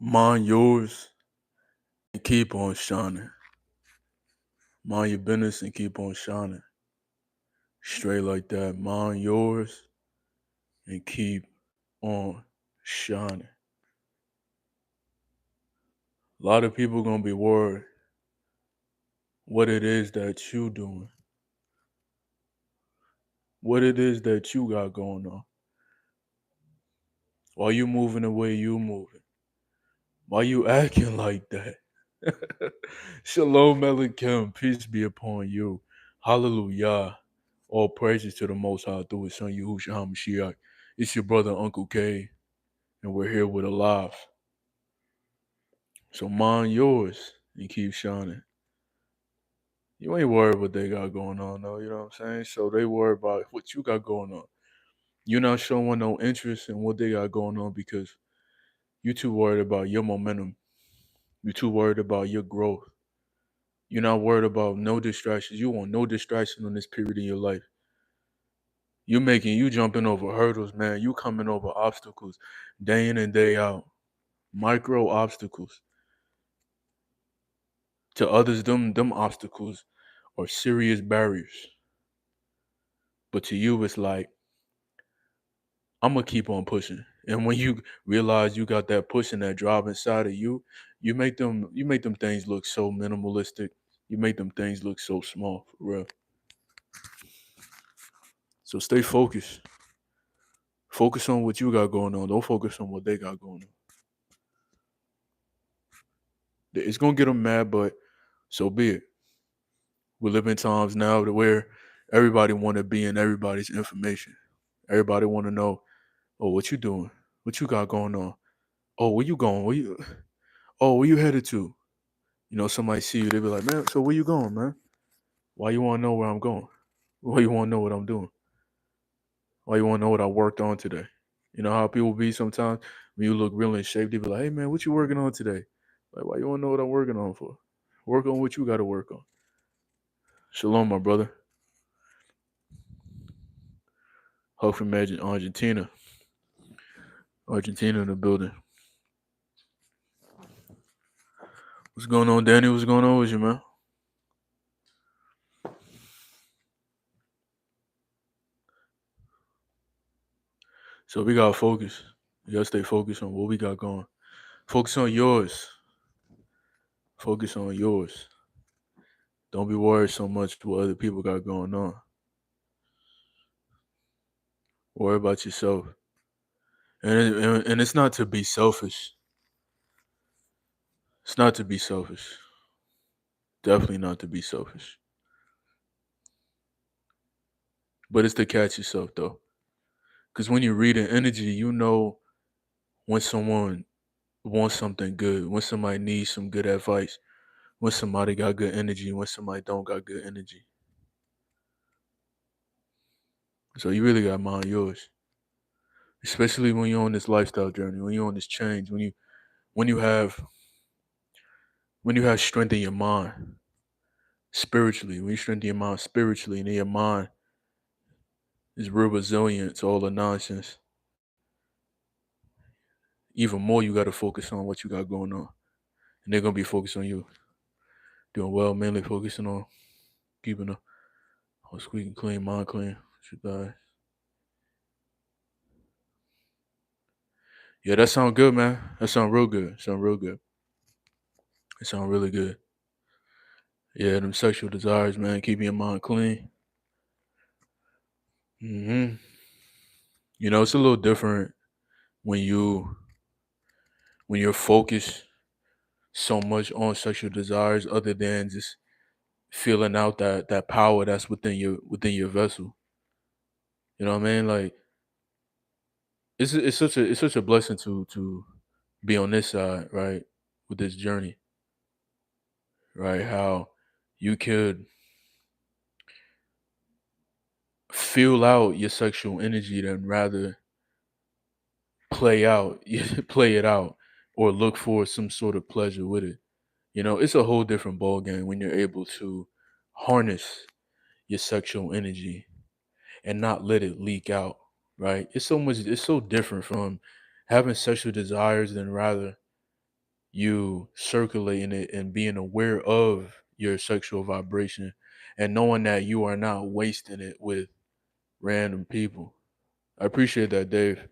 Mind yours and keep on shining. Mind your business and keep on shining. Straight like that. Mind yours and keep on shining. A lot of people gonna be worried what it is that you doing, what it is that you got going on. Why you moving the way you moving? Why you acting like that? Shalom, UncleK. Peace be upon you. Hallelujah. All praises to the Most High through His Son Yahushua HaMashiach. It's your brother UncleK, and we're here with a live. So mind yours and keep shining. You ain't worried what they got going on, though. You know what I'm saying? So they worry about what you got going on. You're not showing no interest in what they got going on because you're too worried about your momentum. You're too worried about your growth. You're not worried about no distractions. You want no distraction on this period in your life. You jumping over hurdles, man. You coming over obstacles day in and day out. Micro obstacles. To others, them obstacles are serious barriers. But to you, it's like, I'm gonna keep on pushing. And when you realize you got that push and that drive inside of you, you make them things look so minimalistic. You make them things look so small, for real. So stay focused. Focus on what you got going on. Don't focus on what they got going on. It's gonna get them mad, but so be it. We live in times now where everybody want to be in everybody's information. Everybody want to know, oh, what you doing? What you got going on? Oh, where you going? Where you headed to? You know, somebody see you, they be like, man, so where you going, man? Why you want to know where I'm going? Why you want to know what I'm doing? Why you want to know what I worked on today? You know how people be sometimes when you look real in shape, they be like, hey, man, what you working on today? Like, why you want to know what I'm working on for? Work on what you got to work on. Shalom, my brother. Hope from Argentina. Argentina in the building. What's going on, Danny? What's going on with you, man? So we gotta focus. We gotta stay focused on what we got going. Focus on yours. Focus on yours. Don't be worried so much what other people got going on. Worry about yourself. And it's not to be selfish. It's not to be selfish. Definitely not to be selfish. But it's to catch yourself, though. Because when you read an energy, you know when someone wants something good, when somebody needs some good advice, when somebody got good energy, when somebody don't got good energy. So you really got to mind yours. Especially when you're on this lifestyle journey, when you're on this change, when you have strength in your mind spiritually, when you strengthen your mind spiritually, and then your mind is real resilient to all the nonsense. Even more, you got to focus on what you got going on, and they're gonna be focused on you doing well, mainly focusing on keeping a squeaking clean, mind clean. Yeah, that sound good, man. That sound real good. Sound real good. It sound really good. Yeah, them sexual desires, man. Keeping your mind clean. You know, it's a little different when you're focused so much on sexual desires, other than just feeling out that power that's within your vessel. You know what I mean? Like it's such a blessing to be on this side, right? With this journey, right? How you could feel out your sexual energy than rather play it out or look for some sort of pleasure with it. You know, it's a whole different ball game when you're able to harness your sexual energy and not let it leak out, right? It's so different from having sexual desires than rather you circulating it and being aware of your sexual vibration and knowing that you are not wasting it with random people. I appreciate that, Dave.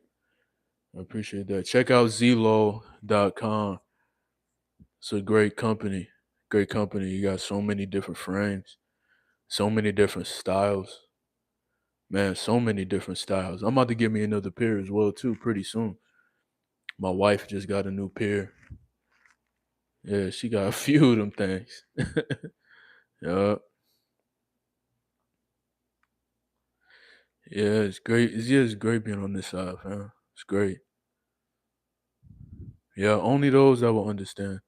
I appreciate that. Check out zelo.com. It's a great company. Great company. You got so many different frames, so many different styles. Man, so many different styles. I'm about to get me another pair as well too pretty soon. My wife just got a new pair. Yeah, she got a few of them things. Yeah, yeah, it's great. It's great being on this side, man. It's great. Yeah, only those that will understand.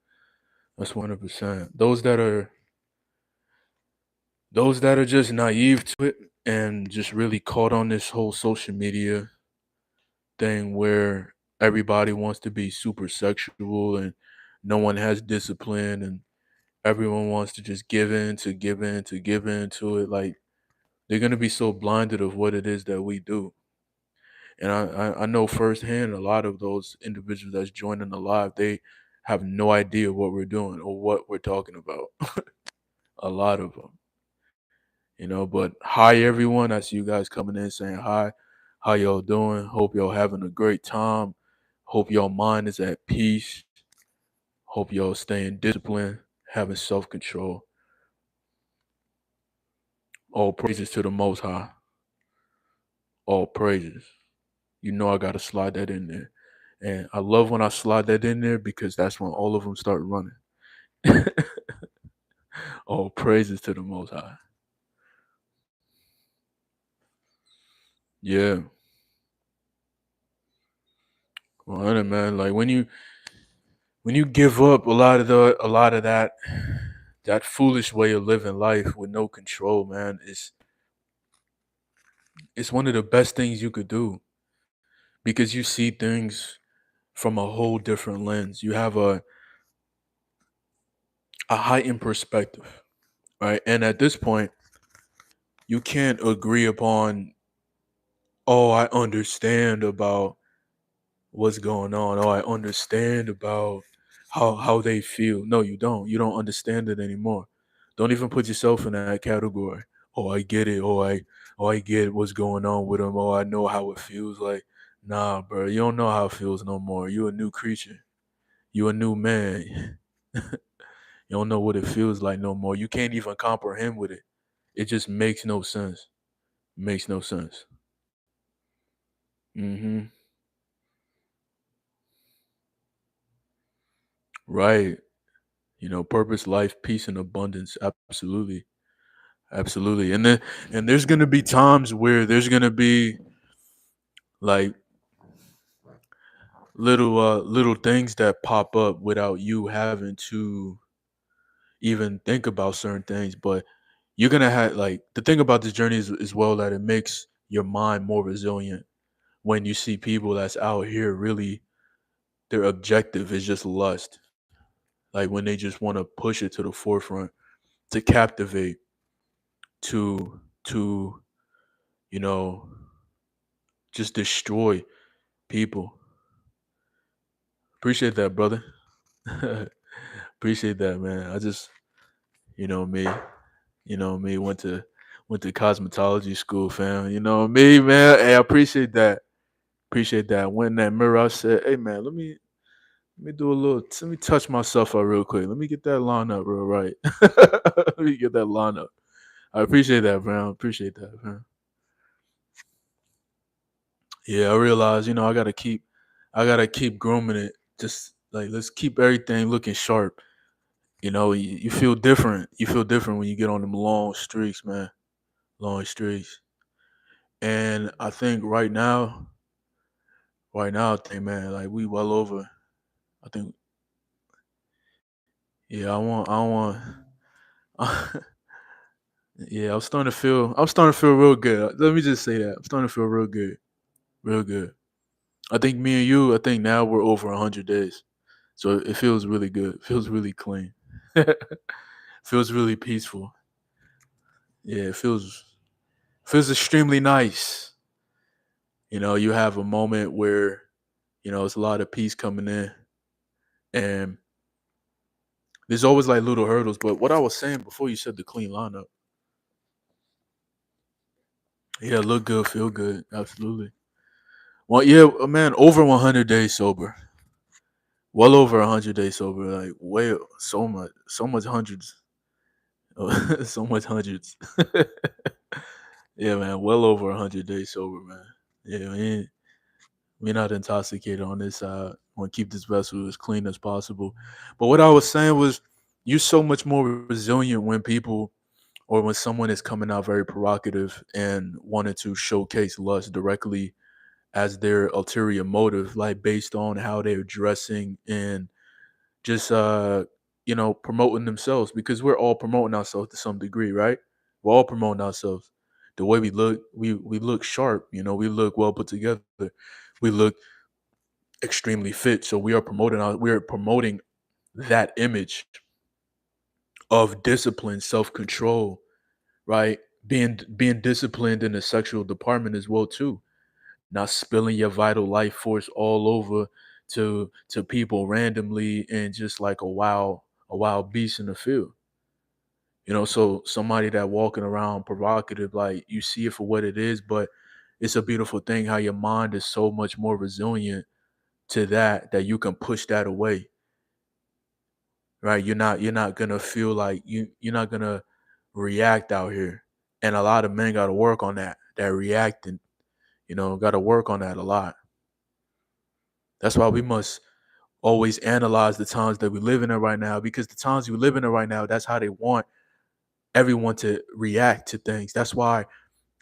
That's 100%. Those that are just naive to it and just really caught on this whole social media thing where everybody wants to be super sexual and no one has discipline and everyone wants to just give in to it. Like they're gonna be so blinded of what it is that we do. And I know firsthand a lot of those individuals that's joining the live, they have no idea what we're doing or what we're talking about. A lot of them, but hi everyone. I see you guys coming in saying hi. How y'all doing? Hope y'all having a great time. Hope y'all mind is at peace. Hope y'all staying disciplined, having self-control. All praises to the most high. All praises. You know I gotta slide that in there. And I love when I slide that in there because that's when all of them start running. All praises to the most high. Yeah. 100, man. Like when you give up a lot of that foolish way of living life with no control, man, it's one of the best things you could do because you see things from a whole different lens. You have a heightened perspective, right? And at this point, you can't agree upon, oh, I understand about what's going on. Oh, I understand about how they feel. No, you don't. You don't understand it anymore. Don't even put yourself in that category. Oh, I get it. Oh, I get what's going on with them. Oh, I know how it feels like. Nah, bro, you don't know how it feels no more. You a new creature. You a new man. You don't know what it feels like no more. You can't even comprehend with it. It just makes no sense. Makes no sense. Hmm. Right. Purpose, life, peace, and abundance. Absolutely. Absolutely. And there's gonna be times where there's gonna be like little things that pop up without you having to even think about certain things. But you're gonna have like the thing about this journey is as well that it makes your mind more resilient when you see people that's out here really their objective is just lust. Like when they just want to push it to the forefront to captivate, to you know, just destroy people. Appreciate that, brother. Appreciate that, man. I just, me, me went to cosmetology school, fam. Me, man. Hey, I appreciate that. Appreciate that. Went in that mirror, I said, "Hey, man, let me do a little. Let me touch myself up real quick. Let me get that line up real right. Let me get that line up. I appreciate that, man. Appreciate that, man. Yeah, I realize, I gotta keep grooming it. Just like let's keep everything looking sharp. You feel different. You feel different when you get on them long streaks, man. Long streaks. And I think right now, I think, man, like we well over. I think, yeah, yeah, I'm starting to feel real good. Let me just say that I'm starting to feel real good, real good. I think me and you, I think now we're over 100 days, so it feels really good. Feels really clean. Feels really peaceful. Yeah, it feels extremely nice. You have a moment where it's a lot of peace coming in, and There's always like little hurdles. But what I was saying before you said the clean lineup, yeah, look good, feel good, absolutely. Well, yeah, man, over 100 days sober, well over 100 days sober, like way so much hundreds, so much hundreds. Yeah, man, well over 100 days sober, man. Yeah, we're not intoxicated on this side. Want to keep this vessel as clean as possible. But what I was saying was, you're so much more resilient when people or when someone is coming out very provocative and wanting to showcase lust directly as their ulterior motive, like based on how they're dressing and just promoting themselves, because we're all promoting ourselves to some degree, right? We're all promoting ourselves. The way we look, we look sharp, we look well put together. We look extremely fit. So we are promoting that image of discipline, self-control, right? Being disciplined in the sexual department as well too. Not spilling your vital life force all over to people randomly and just like a wild beast in the field. So somebody that walking around provocative, like you see it for what it is, but it's a beautiful thing how your mind is so much more resilient to that you can push that away, right? You're not gonna feel like you're not gonna react out here. And a lot of men gotta work on that reacting, gotta work on that a lot. That's why we must always analyze the times that we live in right now, because the times we live in right now, that's how they want everyone to react to things. That's why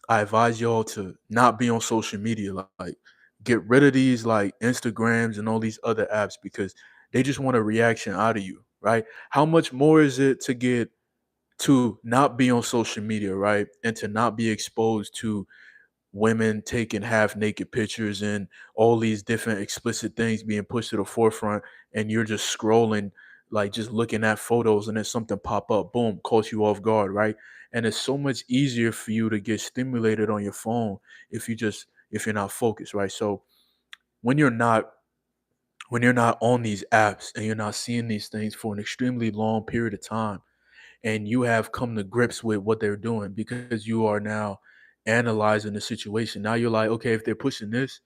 I advise y'all to not be on social media. Like, get rid of these like Instagrams and all these other apps, because they just want a reaction out of you, right? How much more is it to not be on social media, right? And to not be exposed to women taking half naked pictures and all these different explicit things being pushed to the forefront, and you're just scrolling, like just looking at photos, and then something pop up, boom, caught you off guard, right? And it's so much easier for you to get stimulated on your phone if you're not focused, right? So when you're not when you're not on these apps and you're not seeing these things for an extremely long period of time, and you have come to grips with what they're doing, because you are now analyzing the situation. Now you're like, okay, if they're pushing this,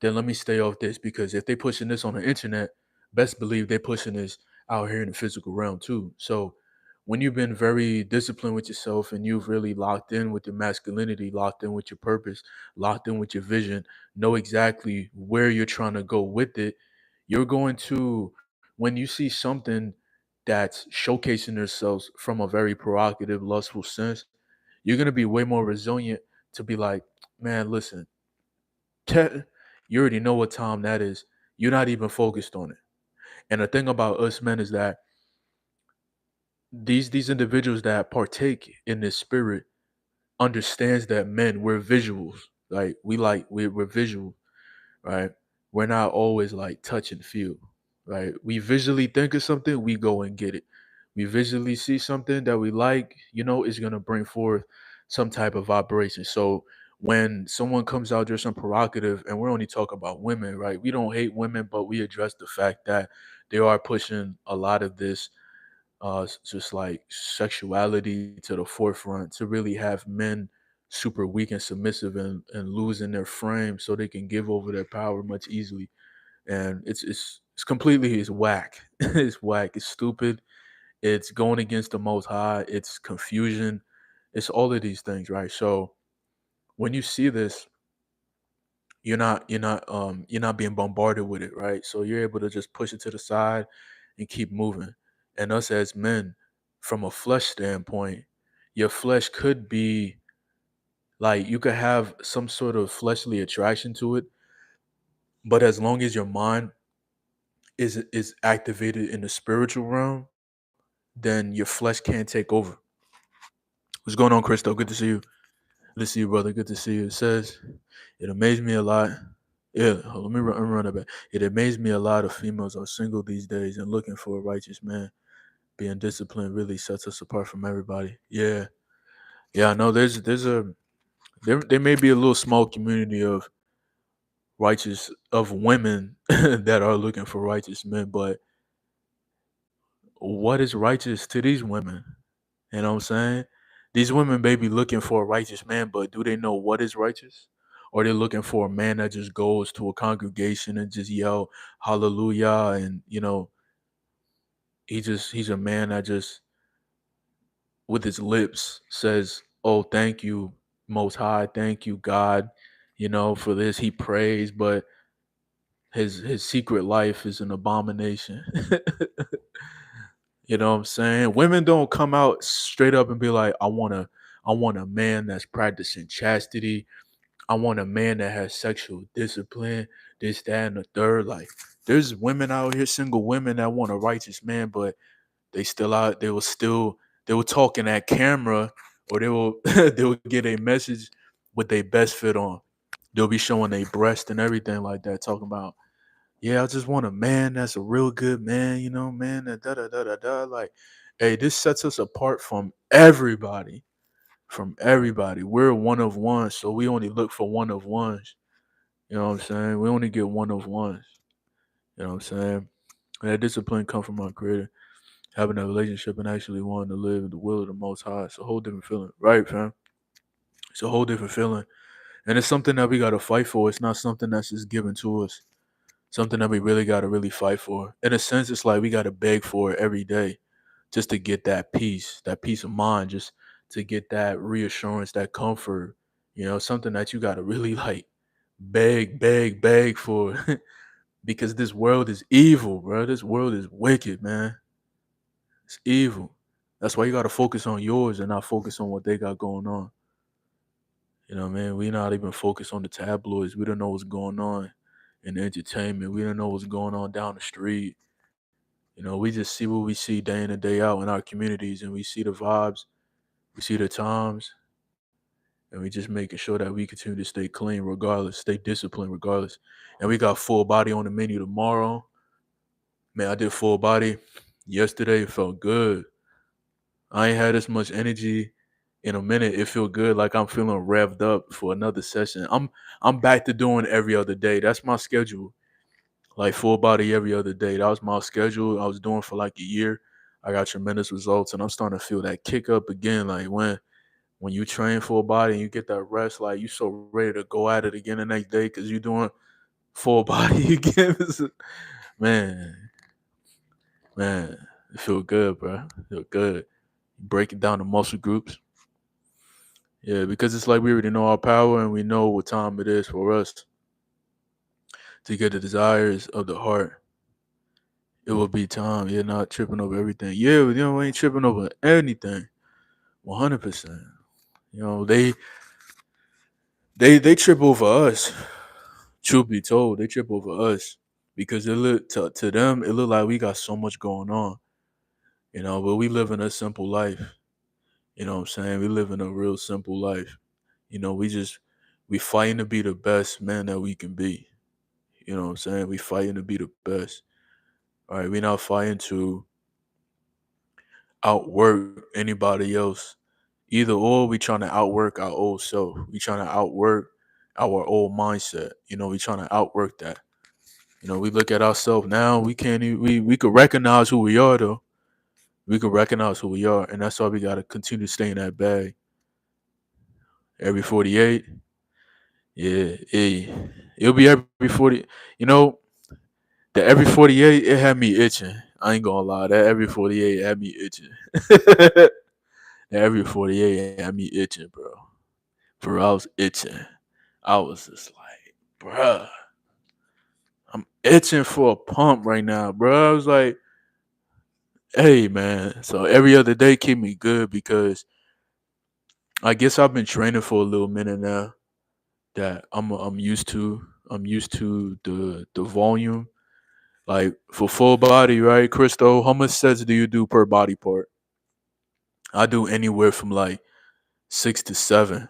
then let me stay off this, because if they're pushing this on the internet, best believe they're pushing this out here in the physical realm too. So when you've been very disciplined with yourself and you've really locked in with your masculinity, locked in with your purpose, locked in with your vision, know exactly where you're trying to go with it, you're going to, when you see something that's showcasing themselves from a very provocative, lustful sense, you're going to be way more resilient to be like, man, listen, you already know what time that is. You're not even focused on it. And the thing about us men is that these individuals that partake in this spirit understands that men, we're visuals. Like we're visual, right? We're not always like touch and feel, right? We visually think of something, we go and get it. We visually see something that we like, it's gonna bring forth some type of vibration. So when someone comes out there's some provocative, and we're only talking about women, right? We don't hate women, but we address the fact that they are pushing a lot of this just like sexuality to the forefront, to really have men super weak and submissive, and losing their frame so they can give over their power much easily. And it's completely, it's whack. It's whack, it's stupid, it's going against the most high, it's confusion, it's all of these things, right? So when you see this, you're not being bombarded with it, right? So you're able to just push it to the side and keep moving. And us as men, from a flesh standpoint, your flesh could be like, you could have some sort of fleshly attraction to it, but as long as your mind is activated in the spiritual realm, then your flesh can't take over. What's going on, Christo? Good to see you. Good to see you, brother. Good to see you. It says, it amazed me a lot. Yeah, let me run it back. It amazed me a lot of females are single these days and looking for a righteous man. Being disciplined really sets us apart from everybody. Yeah, yeah. I know there may be a little small community of women that are looking for righteous men, but what is righteous to these women? You know what I'm saying? These women may be looking for a righteous man, but do they know what is righteous? Or they looking for a man that just goes to a congregation and just yell hallelujah, and he's a man that just with his lips says, "Oh, thank you, Most High, thank you, God," for this. He prays, but his secret life is an abomination. You know what I'm saying? Women don't come out straight up and be like, I want a man that's practicing chastity. I want a man that has sexual discipline, this, that, and the third. Like, there's women out here, single women that want a righteous man, but they will talk in that camera, or they will they will get a message with their best fit on. They'll be showing their breast and everything like that, talking about, yeah, I just want a man that's a real good man, man, that da da da da da. Like, hey, this sets us apart from everybody. From everybody. We're one of one, so we only look for one of ones. You know what I'm saying? We only get one of ones. You know what I'm saying? And that discipline comes from our creator. Having a relationship and actually wanting to live in the will of the most high. It's a whole different feeling. Right, fam? It's a whole different feeling. And it's something that we gotta fight for. It's not something that's just given to us. Something that we really gotta really fight for. In a sense, it's like we gotta beg for it every day just to get that peace of mind, just to get that reassurance, that comfort. Something that you gotta really like beg, beg, beg for. Because this world is evil, bro. This world is wicked, man. It's evil. That's why you gotta focus on yours and not focus on what they got going on. You know what I mean? We not even focused on the tabloids. We don't know what's going on in entertainment. We don't know what's going on down the street. We just see what we see day in and day out in our communities, and we see the vibes, we see the times, and we just making sure that we continue to stay clean regardless, stay disciplined regardless. And we got full body on the menu tomorrow. Man, I did full body yesterday. It felt good. I ain't had this much energy in a minute. It feel good, like I'm feeling revved up for another session. I'm back to doing every other day. That's my schedule. Like full body every other day. That was my schedule. I was doing for like a year. I got tremendous results, and I'm starting to feel that kick up again. Like when you train full body and you get that rest, like you so ready to go at it again the next day because you're doing full body again. Man, man, it feel good, bro. It feel good. Break it down to muscle groups. Yeah, because it's like we already know our power and we know what time it is for us to get the desires of the heart. It will be time. You're not tripping over everything. Yeah, we ain't tripping over anything. 100%. They trip over us. Truth be told, they trip over us because it look to them. It look like we got so much going on. But we live in a simple life. You know what I'm saying? We live in a real simple life. We fighting to be the best man that we can be. You know what I'm saying? We fighting to be the best. All right, we not fighting to outwork anybody else. Either or, we trying to outwork our old self. We trying to outwork our old mindset. We trying to outwork that. We look at ourselves now. We can't even, we could recognize who we are though. We could recognize who we are, and that's why we gotta continue to stay in that bag. Every 48, yeah, it'll be every 40. You know, the every 48, it had me itching. I ain't gonna lie, that every 48 had me itching. That every 48 had me itching, bro. Bro, I was itching. I was just like, bruh, I'm itching for a pump right now, bro. I was like, hey, man. So every other day keep me good because I guess I've been training for a little minute now. That I'm used to the volume. Like for full body, right, Christo? How much sets do you do per body part? I do anywhere from like 6 to 7.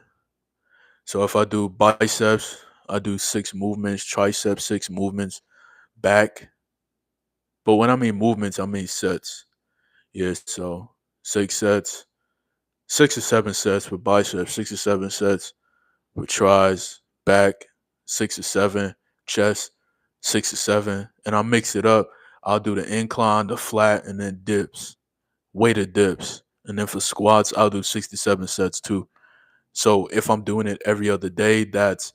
So if I do biceps, I do 6 movements, triceps 6 movements, back. But when I mean movements, I mean sets. Yeah, so 6 sets, 6 or 7 sets for biceps, 6 or 7 sets for tries, back, 6 or 7, chest, 6 or 7, and I mix it up. I'll do the incline, the flat, and then dips, weighted dips. And then for squats, I'll do 67 sets too. So if I'm doing it every other day, that's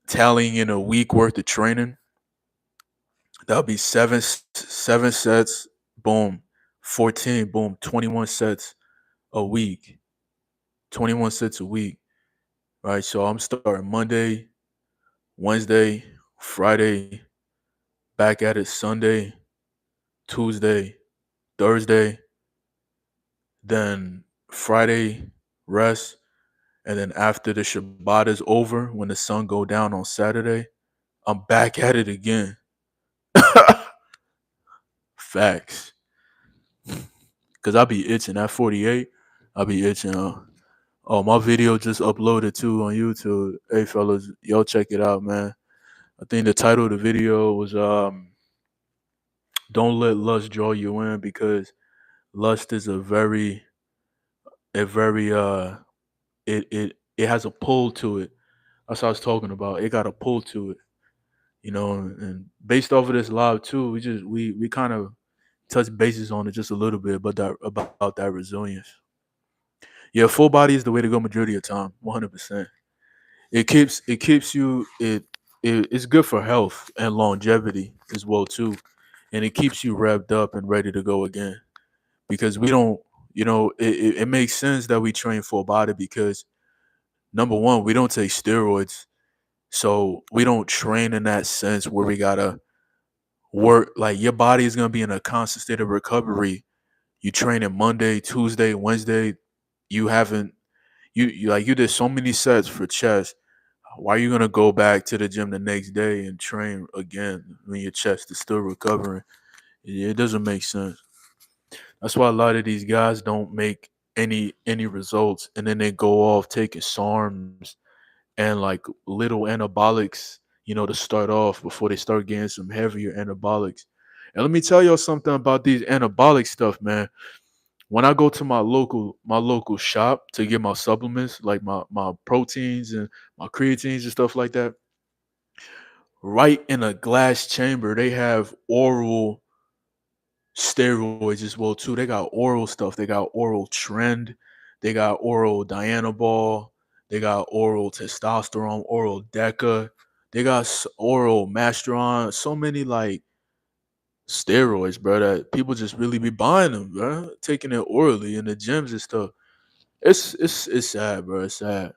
tallying in a week worth of training. That'll be seven sets, boom, 14, boom, 21 sets a week. 21 sets a week. Right. So I'm starting Monday, Wednesday, Friday, back at it Sunday, Tuesday, Thursday, then Friday, rest. And then after the Shabbat is over, when the sun go down on Saturday, I'm back at it again. Facts. Cause I be itching at 48. I be itching. Oh, my video just uploaded too on YouTube. Hey fellas, y'all check it out, man. I think the title of the video was "Don't Let Lust Draw You In," because lust is a very it has a pull to it. That's what I was talking about. It got a pull to it, and based off of this live too, we kind of touch bases on it just a little bit, but that about that resilience. Yeah, full body is the way to go majority of the time, 100%. It keeps you it's good for health and longevity as well too, and it keeps you revved up and ready to go again. Because we don't, it makes sense that we train full body because number one, we don't take steroids, so we don't train in that sense where we gotta work like your body is gonna be in a constant state of recovery. You train in Monday, Tuesday, Wednesday. You haven't you did so many sets for chest. Why are you gonna go back to the gym the next day and train again when your chest is still recovering? It doesn't make sense. That's why a lot of these guys don't make any results, and then they go off taking SARMs and like little anabolics, to start off before they start getting some heavier anabolics. And let me tell y'all something about these anabolic stuff, man. When I go to my local shop to get my supplements, like my proteins and my creatines and stuff like that, right in a glass chamber, they have oral steroids as well too. They got oral stuff. They got oral trend. They got oral Dianabol. They got oral testosterone, oral Deca. They got oral Masteron. So many like steroids, bro. That people just really be buying them, bro. Taking it orally in the gyms and stuff. It's sad, bro. It's sad.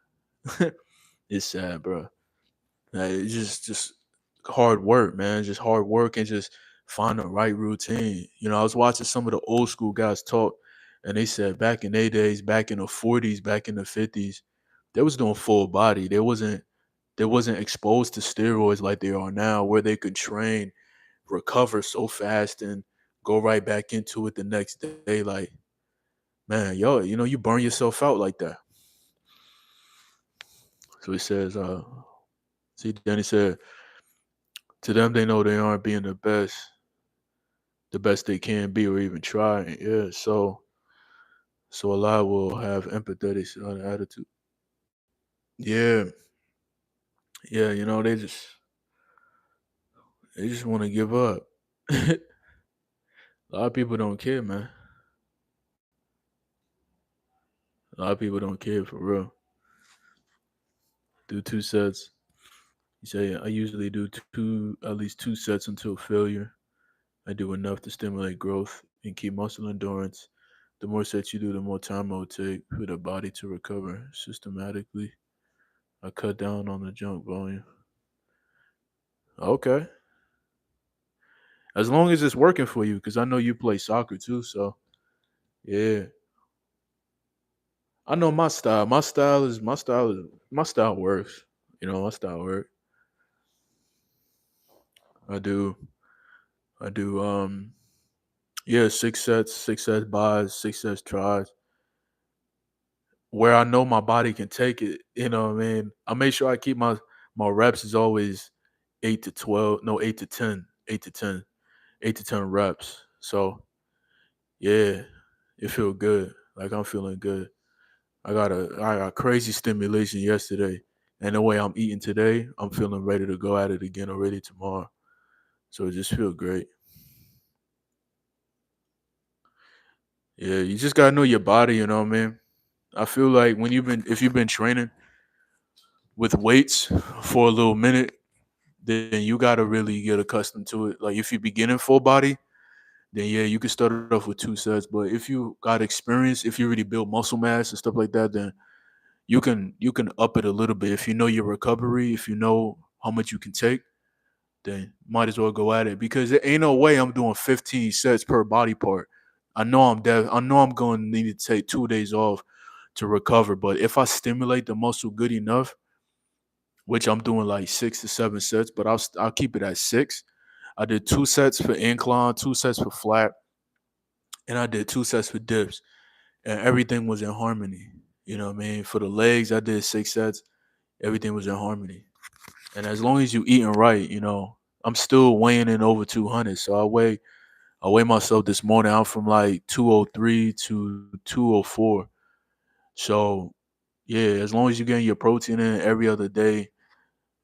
It's sad, bro. Like, it's just hard work, man. Just hard work and just find the right routine. I was watching some of the old school guys talk, and they said back in their days, back in the 40s, back in the 50s, they was doing full body. They wasn't exposed to steroids like they are now, where they could train, recover so fast, and go right back into it the next day. Like, man, yo, you burn yourself out like that. So he says, see, Danny said, to them, they know they aren't being the best they can be, or even try. Yeah, so a lot will have empathetic attitude. Yeah, yeah, they just want to give up. A lot of people don't care, man. A lot of people don't care for real. Do two sets. You say I usually do at least two sets until failure. I do enough to stimulate growth and keep muscle endurance. The more sets you do, the more time it will take for the body to recover systematically. I cut down on the junk volume. Okay. As long as it's working for you, because I know you play soccer too. So yeah, I know my style. My style works. My style works. I do. I do. Yeah, six sets buys, six sets tries. Where I know my body can take it. What I mean. I make sure I keep my reps is always 8 to 12. No, 8 to 10. 8 to 10. 8 to 10 reps. So yeah, it feel good. Like I'm feeling good. I got crazy stimulation yesterday, and the way I'm eating today, I'm feeling ready to go at it again already tomorrow. So it just feel great. Yeah, you just gotta know your body, man. I feel like when if you've been training with weights for a little minute, then you gotta really get accustomed to it. Like if you're beginning full body, then yeah, you can start it off with 2 sets. But if you got experience, if you really build muscle mass and stuff like that, then you can up it a little bit. If you know your recovery, if you know how much you can take, then might as well go at it because there ain't no way I'm doing 15 sets per body part. I know I'm going to need to take 2 days off to recover. But if I stimulate the muscle good enough, which I'm doing like 6 to 7 sets, but I'll keep it at six. I did 2 sets for incline, 2 sets for flat, and I did 2 sets for dips, and everything was in harmony. You know what I mean? For the legs, I did 6 sets. Everything was in harmony. And as long as you eating right, I'm still weighing in over 200. So I weigh myself this morning. I'm from like 203 to 204. So yeah, as long as you're getting your protein in every other day,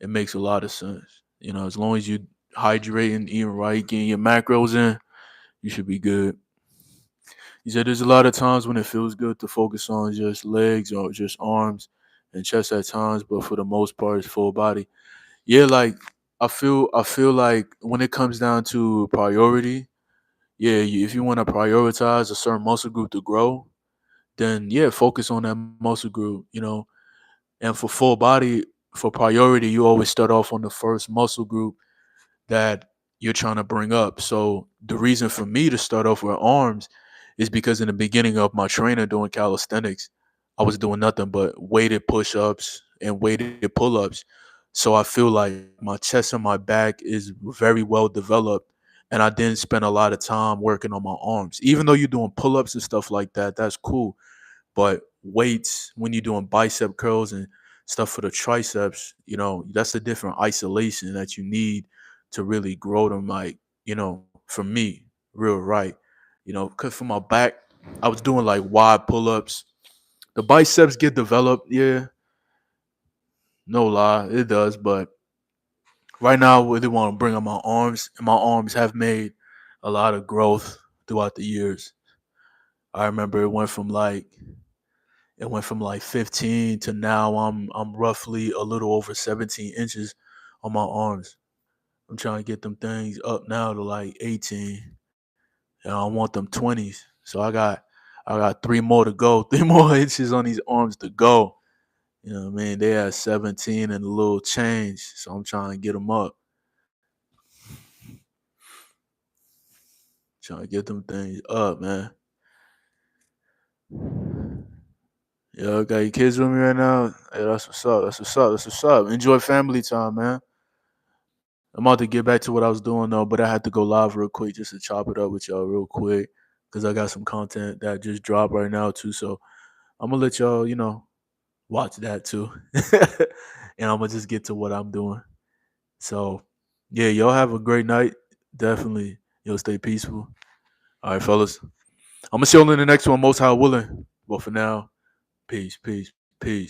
it makes a lot of sense. As long as you hydrating, eating right, getting your macros in, you should be good. You said there's a lot of times when it feels good to focus on just legs or just arms and chest at times, but for the most part, it's full body. Yeah, like I feel like when it comes down to priority, yeah, if you want to prioritize a certain muscle group to grow, then yeah, focus on that muscle group. And for full body, for priority, you always start off on the first muscle group that you're trying to bring up. So the reason for me to start off with arms is because in the beginning of my training doing calisthenics, I was doing nothing but weighted push-ups and weighted pull-ups. So I feel like my chest and my back is very well developed, and I didn't spend a lot of time working on my arms. Even though you're doing pull-ups and stuff like that, that's cool. But weights, when you're doing bicep curls and stuff for the triceps, that's a different isolation that you need to really grow them. Like, for me, real right. Because for my back, I was doing like wide pull ups. The biceps get developed, yeah, no lie, it does. But right now, I really want to bring up my arms, and my arms have made a lot of growth throughout the years. I remember it went from like 15 to now I'm roughly a little over 17 inches on my arms. I'm trying to get them things up now to like 18. And I want them 20s. So I got 3 more to go, 3 more inches on these arms to go. You know what I mean? They at 17 and a little change. So I'm trying to get them up. Trying to get them things up, man. Yo, got your kids with me right now? Hey, that's what's up. That's what's up. That's what's up. Enjoy family time, man. I'm about to get back to what I was doing though, but I had to go live real quick just to chop it up with y'all real quick because I got some content that just dropped right now too. So I'm gonna let y'all, watch that too, and I'm gonna just get to what I'm doing. So yeah, y'all have a great night. Definitely, y'all stay peaceful. All right, fellas. I'm gonna see you in the next one, most high willing. But for now, peace, peace, peace.